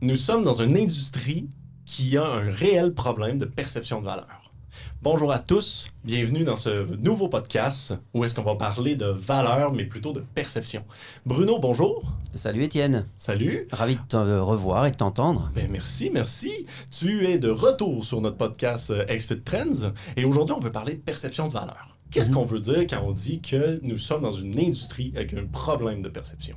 Nous sommes dans une industrie qui a un réel problème de perception de valeur. Bonjour à tous, bienvenue dans ce nouveau podcast où est-ce qu'on va parler de valeur, mais plutôt de perception. Bruno, bonjour. Salut Étienne. Salut. Ravi de te revoir et de t'entendre. Ben merci. Tu es de retour sur notre podcast XFIT Trends et aujourd'hui on veut parler de perception de valeur. Qu'est-ce qu'on veut dire quand on dit que nous sommes dans une industrie avec un problème de perception?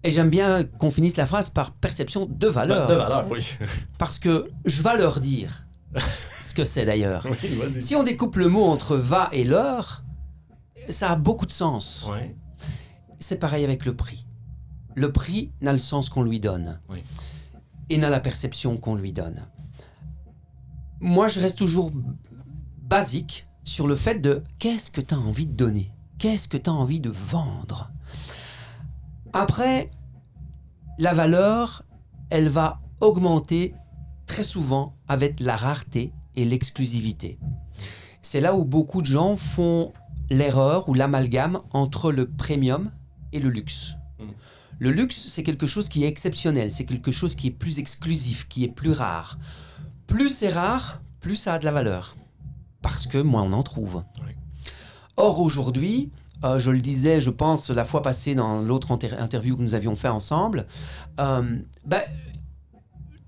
Et j'aime bien qu'on finisse la phrase par perception de valeur. De valeur, oui. Parce que je vais leur dire ce que c'est d'ailleurs. Oui, vas-y. Si on découpe le mot entre va et l'heure, ça a beaucoup de sens. Ouais. C'est pareil avec le prix. Le prix n'a le sens qu'on lui donne. Oui. Et n'a la perception qu'on lui donne. Moi, je reste toujours basique sur le fait de qu'est-ce que tu as envie de donner? Qu'est-ce que tu as envie de vendre? Après, la valeur, elle va augmenter très souvent avec la rareté et l'exclusivité. C'est là où beaucoup de gens font l'erreur ou l'amalgame entre le premium et le luxe. Le luxe, c'est quelque chose qui est exceptionnel, c'est quelque chose qui est plus exclusif, qui est plus rare. Plus c'est rare, plus ça a de la valeur. Parce que moins on en trouve. Oui. Or, aujourd'hui, je le disais, je pense, la fois passée dans l'autre interview que nous avions fait ensemble,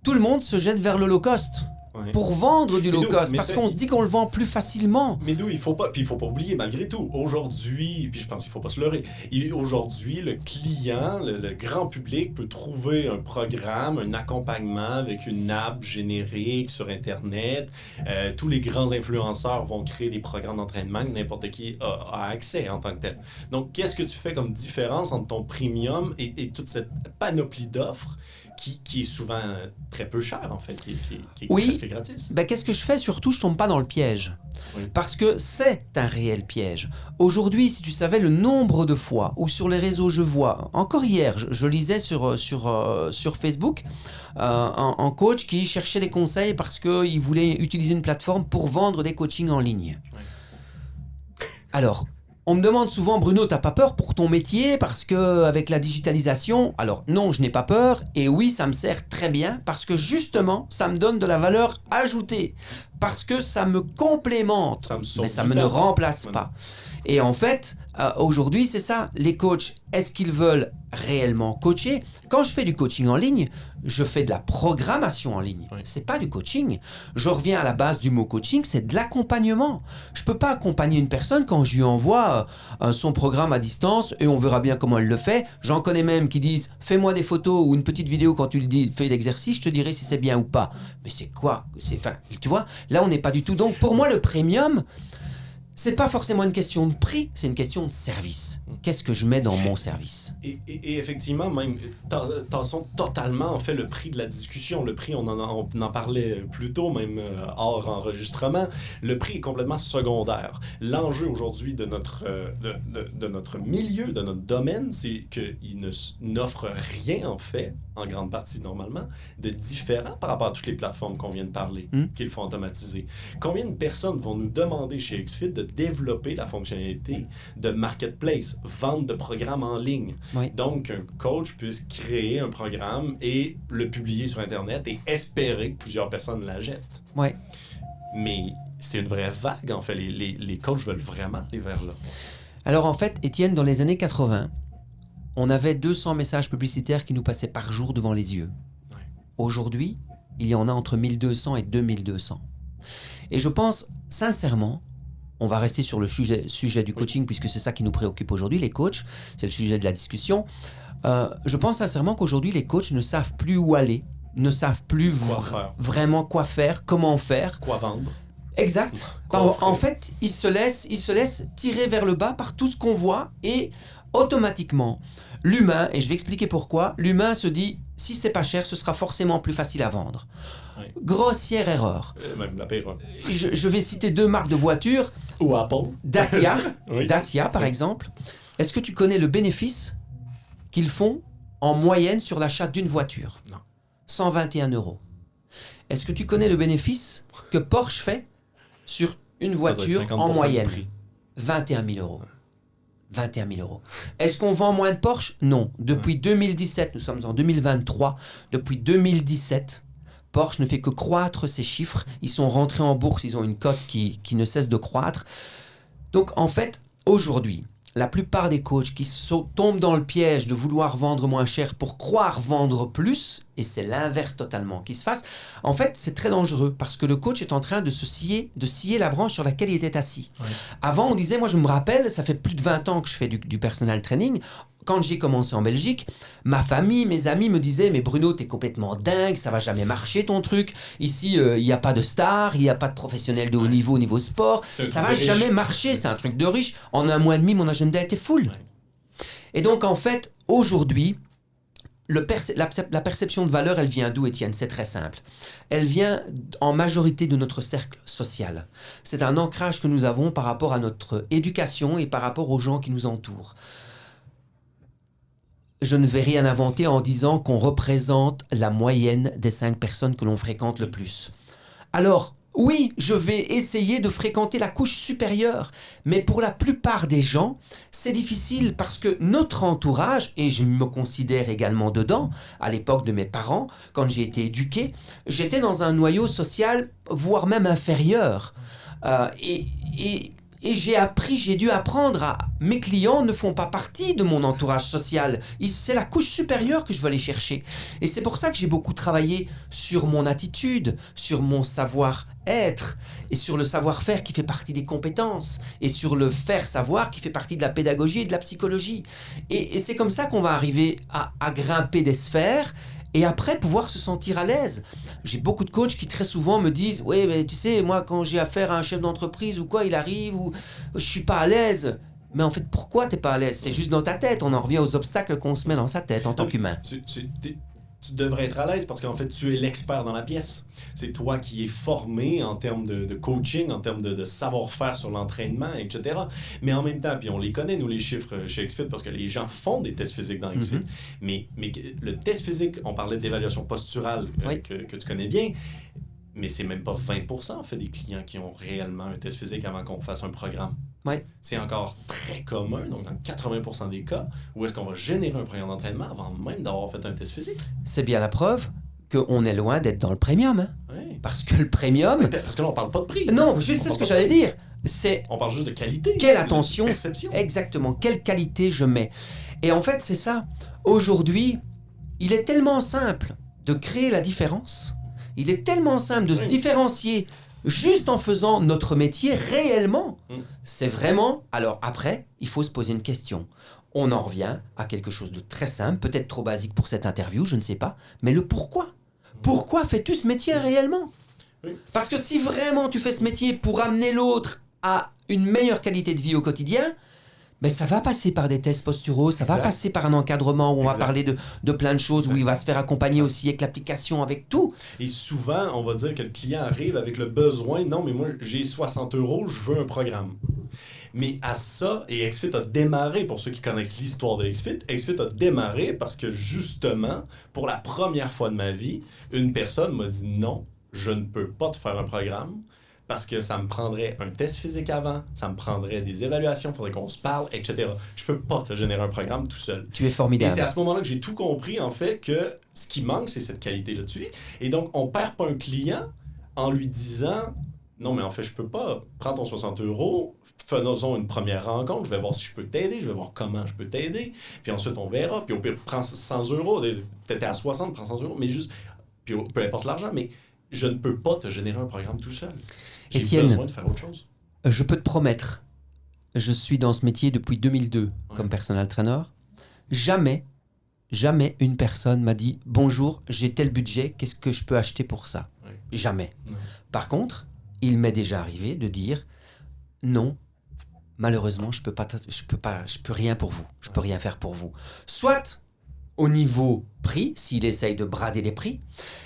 tout le monde se jette vers le low cost. Ouais. Pour vendre du Mais low d'où- cost, mais parce ça, qu'on se dit qu'on le vend plus facilement. Mais d'où il faut pas oublier malgré tout. Aujourd'hui, puis je pense qu'il faut pas se leurrer. Aujourd'hui, le client, le grand public peut trouver un programme, un accompagnement avec une app générique sur Internet. Tous les grands influenceurs vont créer des programmes d'entraînement que n'importe qui a accès en tant que tel. Donc, qu'est-ce que tu fais comme différence entre ton premium et toute cette panoplie d'offres qui est souvent très peu cher, en fait, qui est Oui. presque gratis? Qu'est-ce que je fais? Surtout, je tombe pas dans le piège. Oui. Parce que c'est un réel piège. Aujourd'hui, si tu savais le nombre de fois où sur les réseaux je vois, encore hier, je lisais sur Facebook, un coach qui cherchait des conseils parce qu'il voulait utiliser une plateforme pour vendre des coachings en ligne. Oui. Alors, on me demande souvent, Bruno, t'as pas peur pour ton métier parce que avec la digitalisation? Alors non, je n'ai pas peur et oui, ça me sert très bien parce que justement, ça me donne de la valeur ajoutée, parce que ça me complémente, Ça me sauve mais ça du me ne temps. remplace Ouais. pas. Et en fait, aujourd'hui, c'est ça. Les coachs, est-ce qu'ils veulent réellement coacher? Quand je fais du coaching en ligne, je fais de la programmation en ligne. Oui. C'est pas du coaching. Je reviens à la base du mot coaching, c'est de l'accompagnement. Je peux pas accompagner une personne quand je lui envoie son programme à distance et on verra bien comment elle le fait. J'en connais même qui disent « Fais-moi des photos ou une petite vidéo quand tu le dis, fais l'exercice, je te dirai si c'est bien ou pas. » Mais c'est quoi? Tu vois, là on n'est pas du tout. Donc pour moi, le premium, c'est pas forcément une question de prix, c'est une question de service. Qu'est-ce que je mets dans mon service? Et effectivement, même, tassons totalement en fait le prix de la discussion. Le prix, on en parlait plus tôt, même hors enregistrement. Le prix est complètement secondaire. L'enjeu aujourd'hui de notre milieu, de notre domaine, c'est qu'il n'offre rien en fait, en grande partie normalement, de différent par rapport à toutes les plateformes qu'on vient de parler, qu'ils font automatiser. Combien de personnes vont nous demander chez XFIT de développer la fonctionnalité de marketplace, vente de programmes en ligne? Oui. Donc, un coach puisse créer un programme et le publier sur Internet et espérer que plusieurs personnes l'achètent. Ouais. Mais c'est une vraie vague, en fait. Les coachs veulent vraiment aller vers là. Alors en fait, Étienne, dans les années 80, on avait 200 messages publicitaires qui nous passaient par jour devant les yeux. Ouais. Aujourd'hui, il y en a entre 1200 et 2200. Et je pense sincèrement, on va rester sur le sujet du coaching puisque c'est ça qui nous préoccupe aujourd'hui, les coachs, c'est le sujet de la discussion. Je pense sincèrement qu'aujourd'hui, les coachs ne savent plus où aller, ne savent plus vraiment quoi faire, comment faire. Quoi vendre? Exact. En fait, ils se laissent tirer vers le bas par tout ce qu'on voit et automatiquement, l'humain, et je vais expliquer pourquoi, l'humain se dit, si c'est pas cher, ce sera forcément plus facile à vendre. Oui. Grossière erreur. Même la pire. Je vais citer 2 marques de voitures. Ou Apple. Dacia, Oui. Dacia par exemple. Est-ce que tu connais le bénéfice qu'ils font en moyenne sur l'achat d'une voiture? Non. 121 €. Est-ce que tu connais le bénéfice que Porsche fait sur une Ça doit être voiture 50% en du moyenne. prix. 21 000 euros. 21 000 euros. Est-ce qu'on vend moins de Porsche? Non. Depuis 2017, nous sommes en 2023, depuis 2017, Porsche ne fait que croître ses chiffres. Ils sont rentrés en bourse, ils ont une cote qui ne cesse de croître. Donc en fait, aujourd'hui, la plupart des coachs qui tombent dans le piège de vouloir vendre moins cher pour croire vendre plus, et c'est l'inverse totalement qui se passe, en fait, c'est très dangereux parce que le coach est en train de scier la branche sur laquelle il était assis. Ouais. Avant, on disait, moi je me rappelle, ça fait plus de 20 ans que je fais du personal training. Quand j'ai commencé en Belgique, ma famille, mes amis me disaient « Mais Bruno, t'es complètement dingue, ça va jamais marcher ton truc. Ici, il n'y a pas de stars, il n'y a pas de professionnels de haut niveau sport. Ça va jamais marcher, c'est un truc de riche. En un mois et demi, mon agenda était full. Ouais. » Et donc, en fait, aujourd'hui, la perception de valeur, elle vient d'où, Étienne? C'est très simple. Elle vient en majorité de notre cercle social. C'est un ancrage que nous avons par rapport à notre éducation et par rapport aux gens qui nous entourent. Je ne vais rien inventer en disant qu'on représente la moyenne des 5 personnes que l'on fréquente le plus. Alors, oui, je vais essayer de fréquenter la couche supérieure, mais pour la plupart des gens, c'est difficile parce que notre entourage, et je me considère également dedans, à l'époque de mes parents, quand j'ai été éduqué, j'étais dans un noyau social, voire même inférieur. Et j'ai dû apprendre mes clients ne font pas partie de mon entourage social. C'est la couche supérieure que je veux aller chercher. Et c'est pour ça que j'ai beaucoup travaillé sur mon attitude, sur mon savoir-être et sur le savoir-faire qui fait partie des compétences et sur le faire-savoir qui fait partie de la pédagogie et de la psychologie. Et c'est comme ça qu'on va arriver à grimper des sphères et après pouvoir se sentir à l'aise. J'ai beaucoup de coachs qui très souvent me disent « Oui, mais tu sais, moi quand j'ai affaire à un chef d'entreprise ou quoi, il arrive ou je suis pas à l'aise. » Mais en fait, pourquoi t'es pas à l'aise? C'est juste dans ta tête. On en revient aux obstacles qu'on se met dans sa tête en tant qu'humain. Tu devrais être à l'aise parce qu'en fait, tu es l'expert dans la pièce. C'est toi qui es formé en termes de coaching, en termes de savoir-faire sur l'entraînement, etc. Mais en même temps, puis on les connaît, nous, les chiffres chez XFIT, parce que les gens font des tests physiques dans XFIT. Mais le test physique, on parlait d'évaluation posturale que tu connais bien, mais c'est même pas 20% en fait des clients qui ont réellement un test physique avant qu'on fasse un programme. Ouais. C'est encore très commun, donc dans 80% des cas, où est-ce qu'on va générer un programme d'entraînement avant même d'avoir fait un test physique. C'est bien la preuve qu'on est loin d'être dans le premium. Hein? Oui. Parce que le premium... Oui, parce que là, on parle pas de prix. Non, c'est ce que j'allais dire. On parle juste de qualité. Quelle attention. De perception. Exactement. Quelle qualité je mets. Et en fait, c'est ça. Aujourd'hui, il est tellement simple de créer la différence. Il est tellement simple de se différencier juste en faisant notre métier réellement. C'est vraiment... Alors après, il faut se poser une question. On en revient à quelque chose de très simple, peut-être trop basique pour cette interview, je ne sais pas, mais le pourquoi. Pourquoi fais-tu ce métier réellement? Parce que si vraiment tu fais ce métier pour amener l'autre à une meilleure qualité de vie au quotidien, ben ça va passer par des tests posturaux, ça va passer par un encadrement où on va parler de plein de choses, où il va se faire accompagner aussi avec l'application, avec tout. Et souvent, on va dire que le client arrive avec le besoin, non mais moi j'ai 60 €, je veux un programme. Mais à ça, et XFIT a démarré, pour ceux qui connaissent l'histoire de XFIT a démarré parce que justement, pour la première fois de ma vie, une personne m'a dit non, je ne peux pas te faire un programme. Parce que ça me prendrait un test physique avant, ça me prendrait des évaluations, il faudrait qu'on se parle, etc. Je peux pas te générer un programme tout seul. Tu es formidable. Et c'est à ce moment-là que j'ai tout compris, en fait, que ce qui manque, c'est cette qualité là-dessus. Et donc, on perd pas un client en lui disant « Non, mais en fait, je peux pas. Prends ton 60 €, faisons une première rencontre, je vais voir si je peux t'aider, je vais voir comment je peux t'aider. Puis ensuite, on verra. Puis au pire, prends 100 €. T'étais à 60, prends 100 €. Mais juste, puis peu importe l'argent, mais je ne peux pas te générer un programme tout seul. J'ai besoin de faire autre chose. Je peux te promettre, je suis dans ce métier depuis 2002 comme personal trainer. Jamais une personne m'a dit « Bonjour, j'ai tel budget, qu'est-ce que je peux acheter pour ça ?» Jamais. Par contre, il m'est déjà arrivé de dire « Non, malheureusement, je peux rien pour vous. Je peux rien faire pour vous. » Soit au niveau prix, s'il essaye de brader les prix.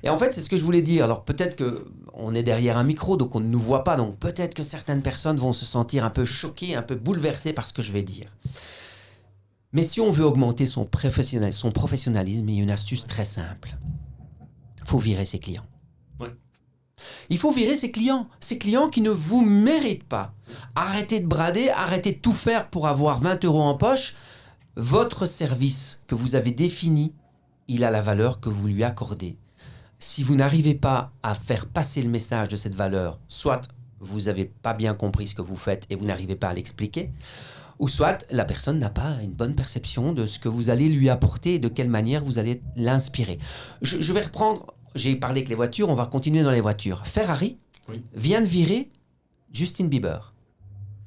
Et en fait, c'est ce que je voulais dire. Alors peut-être qu'on est derrière un micro, donc on ne nous voit pas, donc peut-être que certaines personnes vont se sentir un peu choquées, un peu bouleversées par ce que je vais dire. Mais si on veut augmenter son professionnalisme, il y a une astuce très simple. Il faut virer ses clients. Oui. Il faut virer ces clients qui ne vous méritent pas. Arrêtez de brader, arrêtez de tout faire pour avoir 20 € en poche. Votre service que vous avez défini, il a la valeur que vous lui accordez. Si vous n'arrivez pas à faire passer le message de cette valeur, soit vous n'avez pas bien compris ce que vous faites et vous n'arrivez pas à l'expliquer, ou soit la personne n'a pas une bonne perception de ce que vous allez lui apporter et de quelle manière vous allez l'inspirer. Je vais reprendre, j'ai parlé avec les voitures, on va continuer dans les voitures. Ferrari vient de virer Justin Bieber.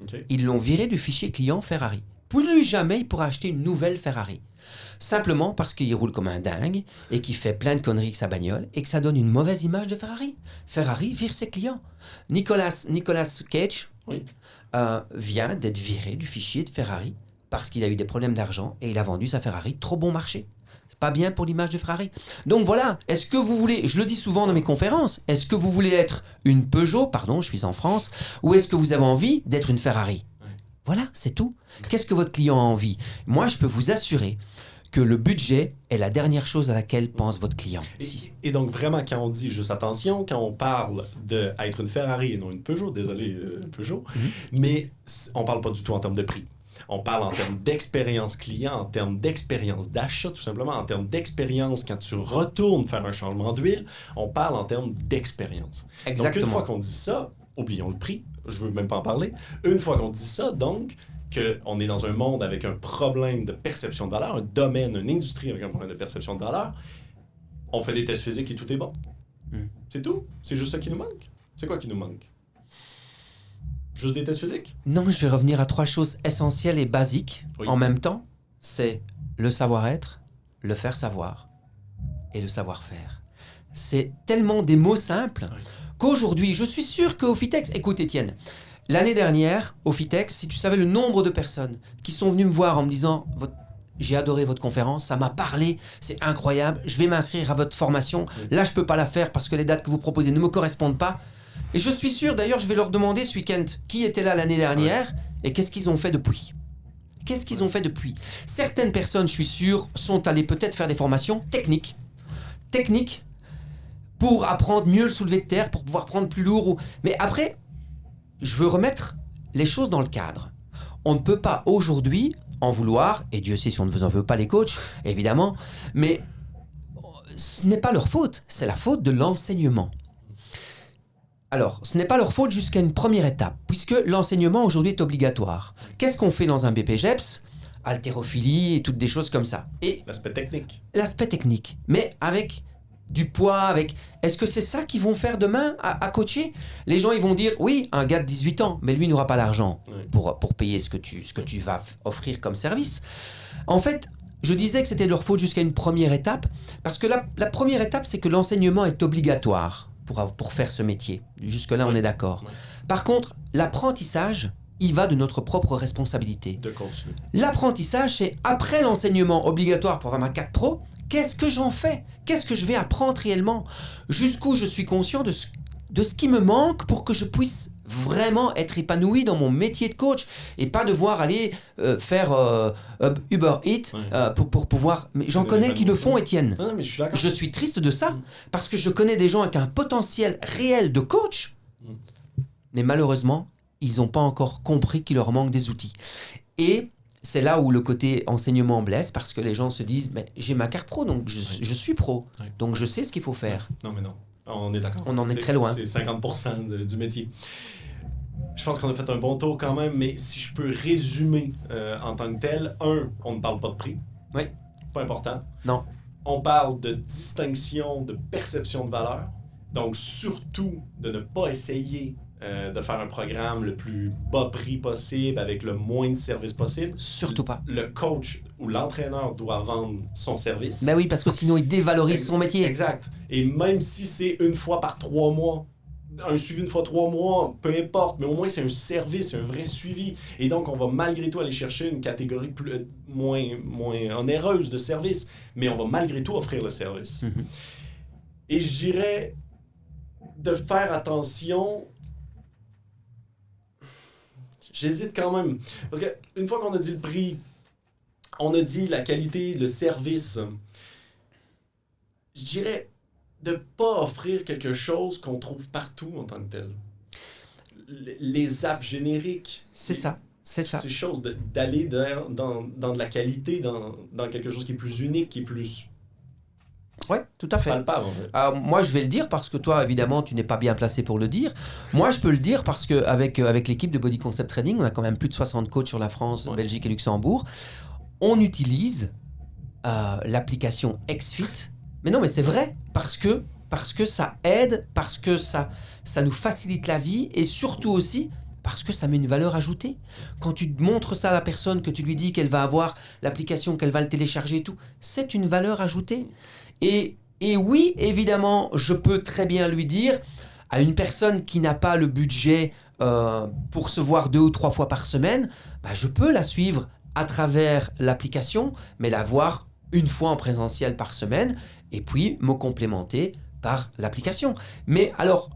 Okay. Ils l'ont viré du fichier client Ferrari. Plus jamais il pourra acheter une nouvelle Ferrari. Simplement parce qu'il roule comme un dingue et qu'il fait plein de conneries avec sa bagnole et que ça donne une mauvaise image de Ferrari. Ferrari vire ses clients. Nicolas Cage vient d'être viré du fichier de Ferrari parce qu'il a eu des problèmes d'argent et il a vendu sa Ferrari trop bon marché. C'est pas bien pour l'image de Ferrari. Donc voilà, est-ce que vous voulez, je le dis souvent dans mes conférences, est-ce que vous voulez être une Peugeot, pardon, je suis en France, ou est-ce que vous avez envie d'être une Ferrari ? Voilà, c'est tout. Qu'est-ce que votre client a envie ? Moi, je peux vous assurer que le budget est la dernière chose à laquelle pense votre client. Et donc, vraiment, quand on dit juste attention, quand on parle d'être une Ferrari et non une Peugeot, désolé Peugeot, mais on parle pas du tout en termes de prix. On parle en termes d'expérience client, en termes d'expérience d'achat, tout simplement, en termes d'expérience quand tu retournes faire un changement d'huile, on parle en termes d'expérience. Exactement. Donc, une fois qu'on dit ça, oublions le prix, je veux même pas en parler. Une fois qu'on dit ça, donc, qu'on est dans un monde avec un problème de perception de valeur, un domaine, une industrie avec un problème de perception de valeur, on fait des tests physiques et tout est bon. C'est tout. C'est juste ça qui nous manque. C'est quoi qui nous manque? Juste des tests physiques? Non, je vais revenir à 3 choses essentielles et basiques en même temps. C'est le savoir-être, le faire savoir et le savoir-faire. C'est tellement des mots simples qu'aujourd'hui, je suis sûr qu'au Fitex... Écoute Étienne, l'année dernière, au Fitex, si tu savais le nombre de personnes qui sont venues me voir en me disant « J'ai adoré votre conférence, ça m'a parlé, c'est incroyable, je vais m'inscrire à votre formation. Là, je ne peux pas la faire parce que les dates que vous proposez ne me correspondent pas. » Et je suis sûr, d'ailleurs, je vais leur demander ce week-end qui était là l'année dernière et qu'est-ce qu'ils ont fait depuis. Qu'est-ce qu'ils ont fait depuis? Certaines personnes, je suis sûr, sont allées peut-être faire des formations techniques. Techniques pour apprendre mieux le soulevé de terre, pour pouvoir prendre plus lourd. Mais après, je veux remettre les choses dans le cadre. On ne peut pas aujourd'hui en vouloir, et Dieu sait si on ne vous en veut pas les coachs, évidemment, mais ce n'est pas leur faute, c'est la faute de l'enseignement. Alors, ce n'est pas leur faute jusqu'à une première étape, puisque l'enseignement aujourd'hui est obligatoire. Qu'est-ce qu'on fait dans un BPGEPS? Haltérophilie et toutes des choses comme ça. Et l'aspect technique. L'aspect technique, mais avec du poids, avec... Est-ce que c'est ça qu'ils vont faire demain à coacher? Les gens, ils vont dire, oui, un gars de 18 ans, mais lui n'aura pas l'argent pour payer ce que tu vas offrir comme service. En fait, je disais que c'était leur faute jusqu'à une première étape, parce que la première étape, c'est que l'enseignement est obligatoire pour faire ce métier. Jusque-là, on est d'accord. Par contre, l'apprentissage, il va de notre propre responsabilité. De continuer. L'apprentissage, c'est après l'enseignement obligatoire pour avoir ma 4 Pro, qu'est-ce que j'en fais? Qu'est-ce que je vais apprendre réellement? Jusqu'où je suis conscient de ce qui me manque pour que je puisse vraiment être épanoui dans mon métier de coach et pas devoir aller faire Uber Eats pour pouvoir... Mais j'en connais qui le font, Étienne. Non, mais je suis d'accord. Je suis triste de ça parce que je connais des gens avec un potentiel réel de coach, mais malheureusement, ils n'ont pas encore compris qu'il leur manque des outils. Et c'est là où le côté enseignement blesse, parce que les gens se disent « j'ai ma carte pro, donc je suis pro, donc je sais ce qu'il faut faire. » Non, mais non. On est d'accord. On en est très loin. C'est 50% du métier. Je pense qu'on a fait un bon tour quand même, mais si je peux résumer en tant que tel, on ne parle pas de prix. Oui. Pas important. Non. On parle de distinction, de perception de valeur. Donc, surtout, de ne pas essayer de faire un programme le plus bas prix possible, avec le moins de services possible. Surtout pas. Le coach ou l'entraîneur doit vendre son service. Ben oui, parce que sinon, il dévalorise son métier. Exact. Et même si c'est une fois par 3 mois, un suivi une fois 3 mois, peu importe, mais au moins c'est un service, un vrai suivi. Et donc, on va malgré tout aller chercher une catégorie moins onéreuse de service, mais on va malgré tout offrir le service. Et je dirais de faire attention... J'hésite quand même. Parce qu'une fois qu'on a dit le prix, on a dit la qualité, le service, je dirais de pas offrir quelque chose qu'on trouve partout en tant que tel. Les apps génériques. C'est ça. C'est ça. Ces choses, d'aller dans de la qualité, dans quelque chose qui est plus unique, qui est plus Ouais, tout à fait. palpable, en fait. Alors, moi, je vais le dire parce que toi, évidemment, tu n'es pas bien placé pour le dire. Moi, je peux le dire parce qu'avec avec l'équipe de Body Concept Training, on a quand même plus de 60 coachs sur la France, Ouais. Belgique et Luxembourg. On utilise l'application XFIT. Mais non, mais c'est vrai, parce que ça aide, parce que ça nous facilite la vie et surtout aussi parce que ça met une valeur ajoutée. Quand tu montres ça à la personne, que tu lui dis qu'elle va avoir l'application, qu'elle va le télécharger et tout, c'est une valeur ajoutée. Et oui, évidemment, je peux très bien lui dire à une personne qui n'a pas le budget pour se voir 2 ou 3 fois par semaine, bah, je peux la suivre à travers l'application, mais la voir une fois en présentiel par semaine, et puis me complémenter par l'application. Mais alors,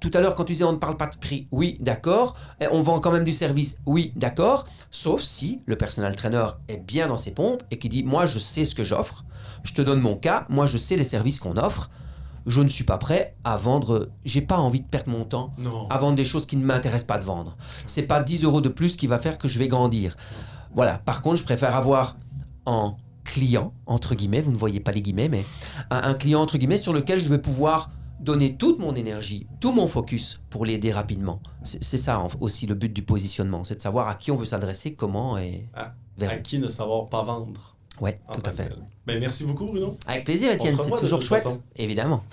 tout à l'heure, quand tu disais on ne parle pas de prix, oui, d'accord. On vend quand même du service, oui, d'accord. Sauf si le personal trainer est bien dans ses pompes et qui dit, moi, je sais ce que j'offre. Je te donne mon cas, moi, je sais les services qu'on offre. Je ne suis pas prêt à vendre. J'ai pas envie de perdre mon temps Non. à vendre des choses qui ne m'intéressent pas de vendre. C'est pas 10 € de plus qui va faire que je vais grandir. Voilà. Par contre, je préfère avoir un client, entre guillemets, vous ne voyez pas les guillemets, mais un client, entre guillemets, sur lequel je vais pouvoir donner toute mon énergie, tout mon focus pour l'aider rapidement. C'est ça aussi le but du positionnement, c'est de savoir à qui on veut s'adresser, comment et vers À où. qui ne savoir pas vendre. Ouais, en tout tant à que fait. tel. Ben, merci beaucoup, Bruno. Avec plaisir, Étienne, se c'est revoit de toujours toute chouette, façon. évidemment.